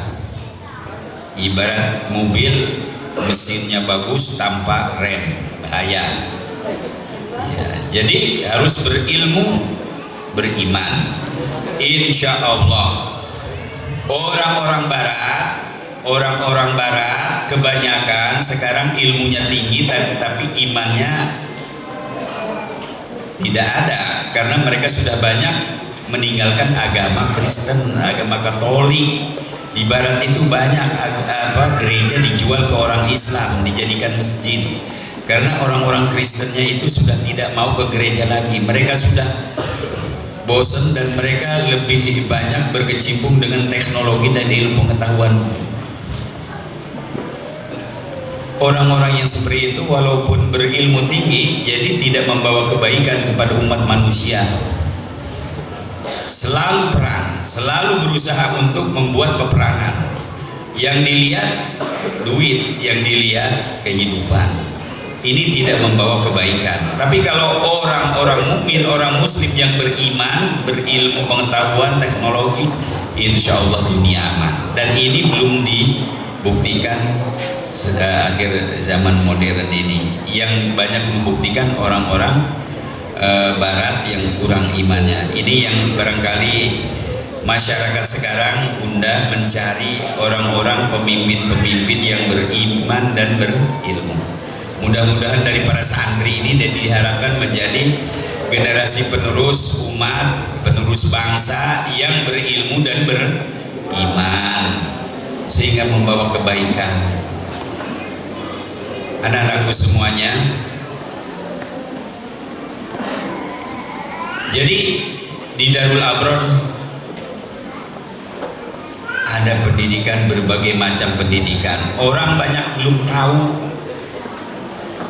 Ibarat mobil mesinnya bagus tanpa rem, bahaya. Ya, jadi harus berilmu, beriman. Insya Allah orang-orang barat kebanyakan sekarang ilmunya tinggi tapi imannya tidak ada, karena mereka sudah banyak meninggalkan agama Kristen, agama Katolik. Di barat itu banyak gereja dijual ke orang Islam, dijadikan masjid, karena orang-orang Kristennya itu sudah tidak mau ke gereja lagi. Mereka sudah bosan dan mereka lebih banyak berkecimpung dengan teknologi dan ilmu pengetahuan. Orang-orang yang seperti itu walaupun berilmu tinggi, jadi tidak membawa kebaikan kepada umat manusia. Selalu perang, selalu berusaha untuk membuat peperangan. Yang dilihat duit, yang dilihat kehidupan. Ini tidak membawa kebaikan. Tapi kalau orang-orang mukmin, orang muslim yang beriman, berilmu pengetahuan, teknologi, insya Allah dunia aman. Dan ini belum dibuktikan akhir zaman modern ini. Yang banyak membuktikan orang-orang barat yang kurang imannya. Ini yang barangkali masyarakat sekarang gundah mencari orang-orang pemimpin-pemimpin yang beriman dan berilmu. Mudah-mudahan dari para santri ini dan diharapkan menjadi generasi penerus umat, penerus bangsa yang berilmu dan beriman, sehingga membawa kebaikan. Anak-anakku semuanya, jadi di Darul Abror ada pendidikan, berbagai macam pendidikan. Orang banyak belum tahu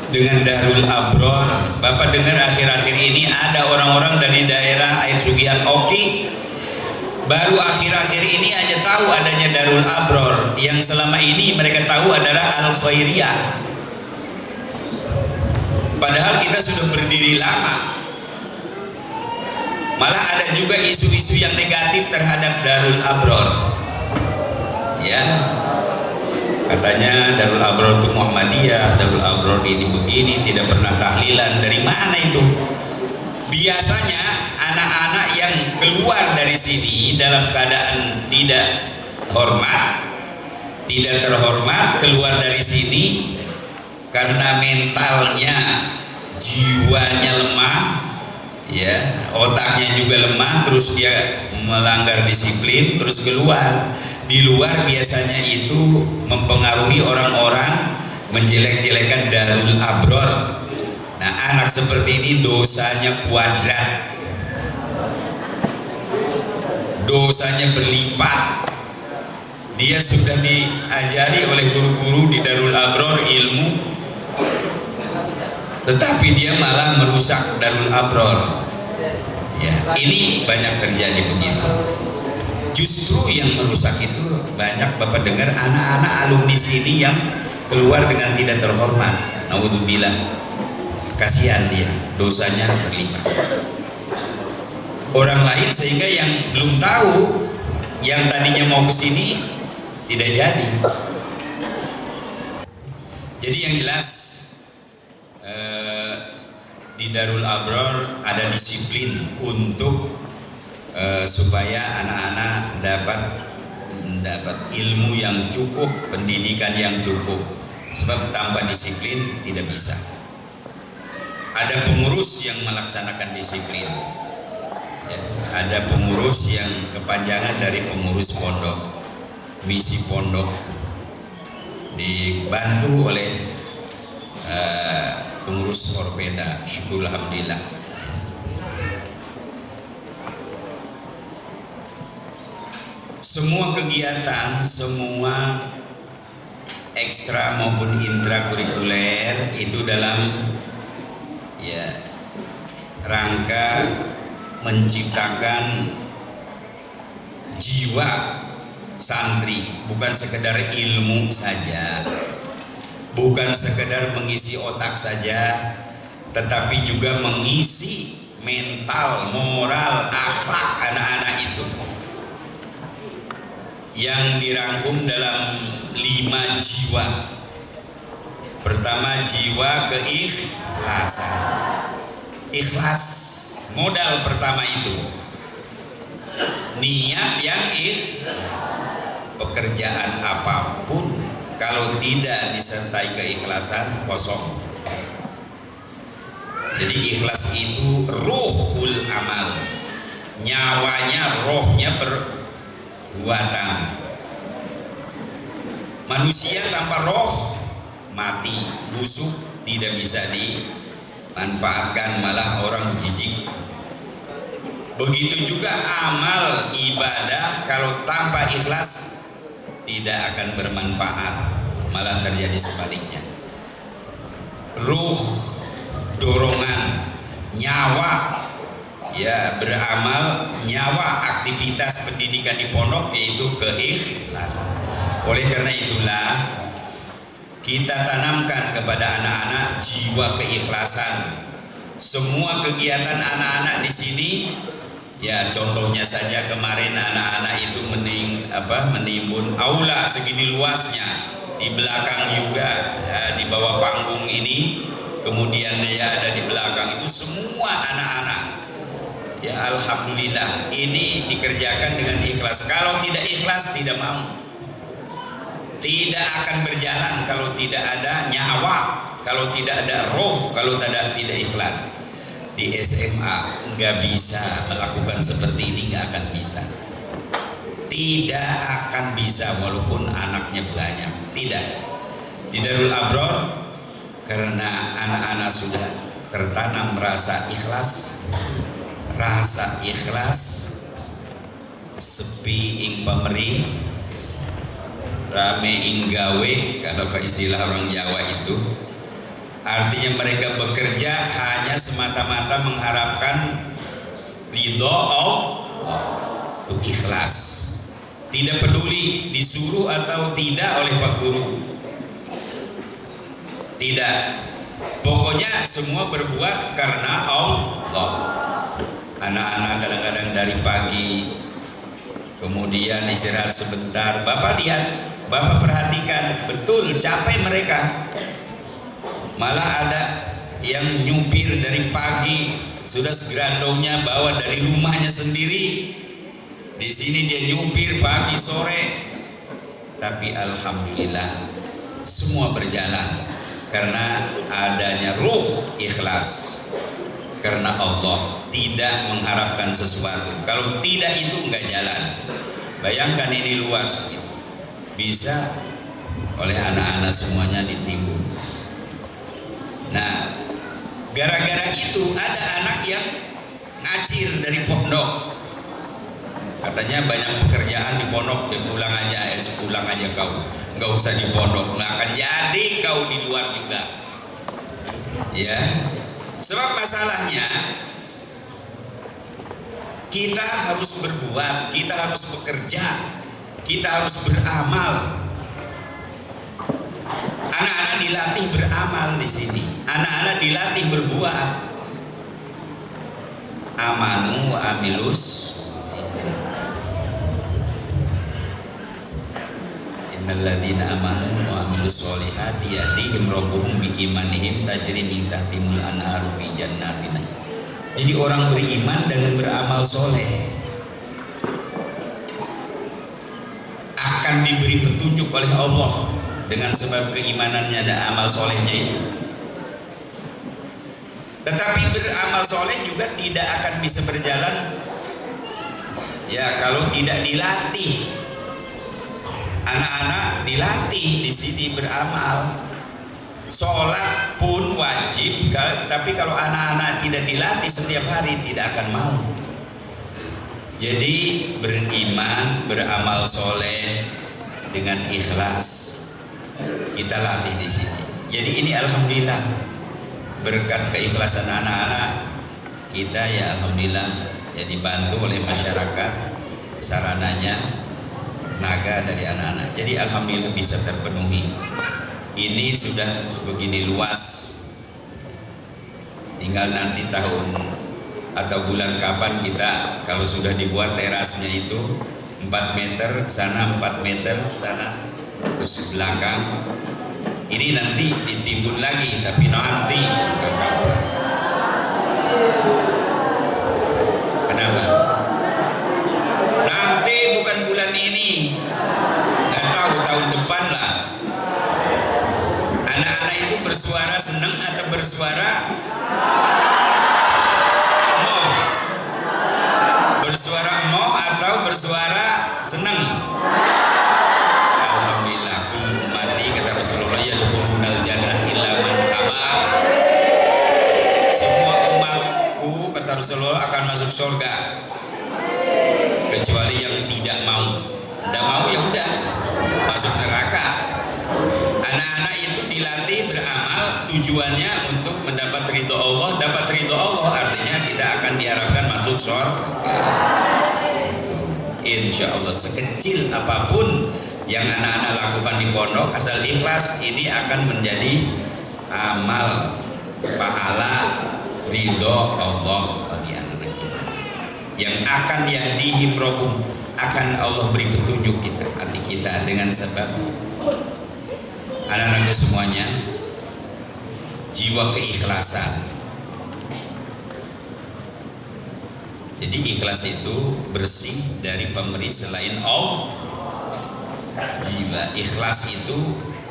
dengan Darul Abror. Bapak dengar akhir-akhir ini ada orang-orang dari daerah Air Sugihan Oki Baru akhir-akhir ini aja tahu adanya Darul Abror. Yang selama ini mereka tahu adalah Al Khairiyah. Padahal kita sudah berdiri lama. Malah ada juga isu-isu yang negatif terhadap Darul Abror. Ya, katanya Darul Abror itu Muhammadiyah, Darul Abror ini begini, tidak pernah tahlilan. Dari mana itu? Biasanya anak-anak yang keluar dari sini dalam keadaan tidak hormat, tidak terhormat, keluar dari sini karena mentalnya, jiwanya lemah, ya, otaknya juga lemah, terus dia melanggar disiplin, terus keluar. Di luar biasanya itu mempengaruhi orang-orang menjelek-jelekan Darul Abror. Nah, anak seperti ini dosanya kuadrat, dosanya berlipat. Dia sudah diajari oleh guru-guru di Darul Abror ilmu, tetapi dia malah merusak Darul Abror. Ya, ini banyak terjadi begitu. Justru yang merusak itu banyak Bapak dengar anak-anak alumni sini yang keluar dengan tidak terhormat. Naudzubillah. Kasihan dia, dosanya berlipat. Orang lain sehingga yang belum tahu, yang tadinya mau ke sini tidak jadi. Jadi yang jelas di Darul Abror ada disiplin untuk supaya anak-anak dapat ilmu yang cukup, pendidikan yang cukup. Sebab tanpa disiplin tidak bisa. Ada pengurus yang melaksanakan disiplin, ya, ada pengurus yang kepanjangan dari pengurus pondok, misi pondok, dibantu oleh pengurus Orpeda. Syukur alhamdulillah. Semua kegiatan, semua ekstra maupun intrakurikuler itu dalam rangka menciptakan jiwa santri, bukan sekedar ilmu saja, bukan sekedar mengisi otak saja, tetapi juga mengisi mental, moral, akhlak anak-anak itu yang dirangkum dalam 5 jiwa. Pertama, jiwa keikhlasan. Ikhlas, modal pertama itu. Niat yang ikhlas. Pekerjaan apapun kalau tidak disertai keikhlasan kosong. Jadi ikhlas itu ruhul amal. Nyawanya, rohnya perbuatan. Manusia tanpa roh mati, busuk, tidak bisa dimanfaatkan, malah orang jijik. Begitu juga amal ibadah kalau tanpa ikhlas tidak akan bermanfaat, malah terjadi sebaliknya. Ruh, dorongan, nyawa, ya beramal, nyawa aktivitas pendidikan di pondok yaitu keikhlasan. Oleh karena itulah kita tanamkan kepada anak-anak jiwa keikhlasan. Semua kegiatan anak-anak di sini, ya contohnya saja kemarin anak-anak itu menimbun aula segini luasnya, di belakang juga, ya, di bawah panggung ini, kemudian ya ada di belakang itu semua anak-anak. Ya alhamdulillah ini dikerjakan dengan ikhlas. Kalau tidak ikhlas tidak mau. Tidak akan berjalan kalau tidak ada nyawa, kalau tidak ada roh, kalau tidak ikhlas. Di SMA nggak bisa melakukan seperti ini, nggak akan bisa. Tidak akan bisa walaupun anaknya banyak. Tidak. Di Darul Abror karena anak-anak sudah tertanam rasa ikhlas, sepi ing pamerih, rame ing gawe, kalau ke istilah orang Jawa itu artinya mereka bekerja hanya semata-mata mengharapkan ridho Allah. untuk ikhlas. Tidak peduli disuruh atau tidak oleh Pak Guru. Tidak. Pokoknya semua berbuat karena Allah. Anak-anak kadang-kadang dari pagi kemudian istirahat sebentar. Bapak lihat, Bapak perhatikan, betul capek mereka. Malah ada yang nyupir dari pagi, sudah segerandongnya bawa dari rumahnya sendiri. Di sini dia nyupir pagi sore. Tapi alhamdulillah semua berjalan karena adanya ruh ikhlas. Karena Allah tidak mengharapkan sesuatu. Kalau tidak itu enggak jalan. Bayangkan ini luas, bisa oleh anak-anak semuanya ditimbun. Nah, gara-gara itu ada anak yang ngacir dari pondok. Katanya banyak pekerjaan di pondok, ya pulang aja, pulang aja kau, nggak usah di pondok, nggak akan jadi kau di luar juga. Ya, sebab masalahnya kita harus berbuat, kita harus bekerja, kita harus beramal. Anak-anak dilatih beramal di sini. Anak-anak dilatih berbuat. Amanu wa amilus. Innal ladzina amanu wa amilus solihati yahdihim rabbuhum bi imanihim tajri min tahtihimul anharu fi jannatin. Jadi orang beriman dan beramal soleh akan diberi petunjuk oleh Allah dengan sebab keimanannya dan amal solehnya itu. Tetapi beramal soleh juga tidak akan bisa berjalan ya kalau tidak dilatih. Anak-anak dilatih di sini beramal. Sholat pun wajib, tapi kalau anak-anak tidak dilatih setiap hari tidak akan mau. Jadi beriman, beramal soleh dengan ikhlas kita latih di sini. Jadi ini alhamdulillah berkat keikhlasan anak-anak kita ya alhamdulillah ya dibantu oleh masyarakat sarananya tenaga dari anak-anak. Jadi alhamdulillah bisa terpenuhi. Ini sudah sebegini luas. Tinggal nanti tahun atau bulan kapan kita kalau sudah dibuat terasnya itu 4 meter sana 4 meter sana terus belakang ini nanti ditimbun lagi tapi nanti bukan kapan. Kenapa? Nanti bukan bulan ini, nggak tahu tahun depan lah. Anak-anak itu bersuara senang atau bersuara mau? Bersuara mau atau bersuara senang? Alhamdulillah, kullu ummati kata Rasulullah yadkhulunal jannah illa man aba. Semua umatku kata Rasulullah akan masuk surga kecuali yang tidak mau. Tidak mau ya udah masuk neraka. Anak-anak itu dilatih beramal tujuannya untuk mendapat ridho Allah. Dapat ridho Allah artinya kita akan diharapkan masuk surga. Insya Allah sekecil apapun yang anak-anak lakukan di pondok asal ikhlas ini akan menjadi amal pahala ridho Allah bagi anak-anak kita. Yang akan yahdihim rabbuhum akan Allah beri petunjuk kita hati kita dengan sebab anak-anaknya semuanya jiwa keikhlasan. Jadi ikhlas itu bersih dari pemberi selain Allah. Jiwa ikhlas itu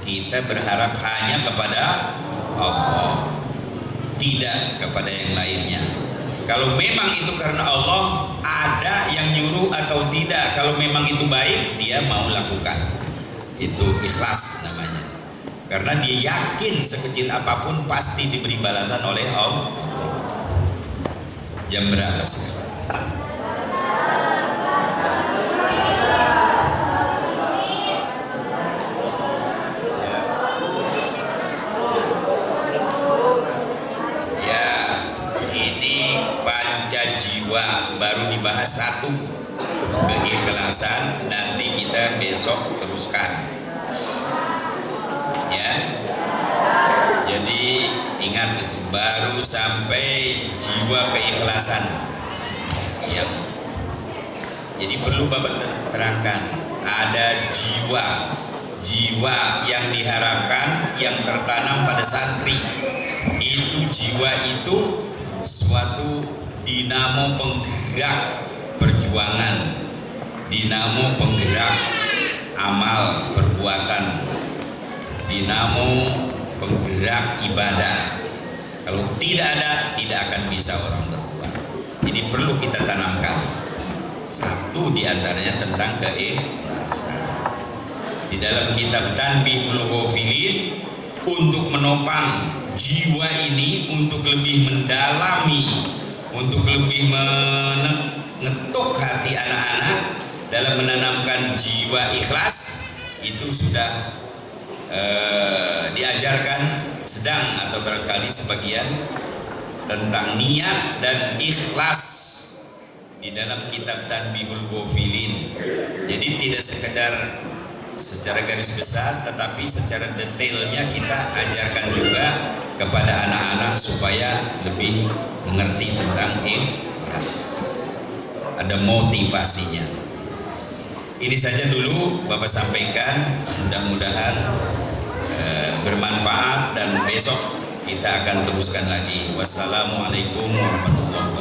kita berharap hanya kepada Allah, tidak kepada yang lainnya. Kalau memang itu karena Allah, ada yang nyuruh atau tidak, kalau memang itu baik dia mau lakukan, itu ikhlas namanya. Karena dia yakin sekecil apapun pasti diberi balasan oleh Allah. Jam berapa sekarang? Ya, ini panca jiwa baru dibahas satu, keikhlasan nanti kita besok teruskan ya. Jadi ingat itu baru sampai jiwa keikhlasan yang jadi perlu Bapak terangkan ada jiwa yang diharapkan yang tertanam pada santri. Itu jiwa itu suatu dinamo penggerak perjuangan, dinamo penggerak amal perbuatan, dinamo penggerak ibadah. Kalau tidak ada, tidak akan bisa orang berbuat. Ini perlu kita tanamkan. Satu diantaranya tentang keikhlasan. Di dalam kitab Tanbihul Ghafilin, untuk menopang jiwa ini, untuk lebih mendalami, untuk lebih mengetuk hati anak-anak dalam menanamkan jiwa ikhlas, itu sudah diajarkan sedang atau barangkali sebagian tentang niat dan ikhlas di dalam kitab Tanbihul Ghafilin. Jadi tidak sekedar secara garis besar, tetapi secara detailnya kita ajarkan juga kepada anak-anak supaya lebih mengerti tentang ikhlas. Ada motivasinya. Ini saja dulu Bapak sampaikan, mudah-mudahan bermanfaat dan besok kita akan teruskan lagi. Wassalamualaikum warahmatullahi wabarakatuh.